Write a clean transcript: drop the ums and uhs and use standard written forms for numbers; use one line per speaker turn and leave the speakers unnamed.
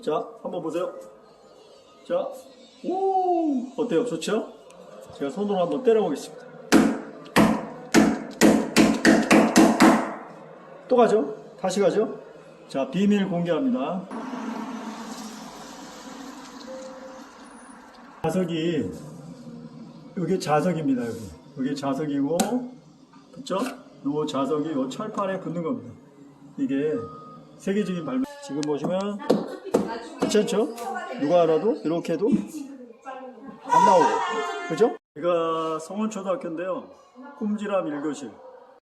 자, 한번 보세요. 자, 오, 어때요? 좋죠? 제가 손으로 한번 때려보겠습니다. 또 가죠? 다시 가죠? 자, 비밀 공개합니다. 자석이, 여기 자석입니다. 여기 자석이고, 그쵸? 요 자석이 요 철판에 붙는 겁니다. 이게 세계적인 발명. 지금 보시면 괜찮죠? 누가 알아도 이렇게 해도 안 나오고, 그죠? 여기가 성원초등학교인데요. 꿈지람 1교실.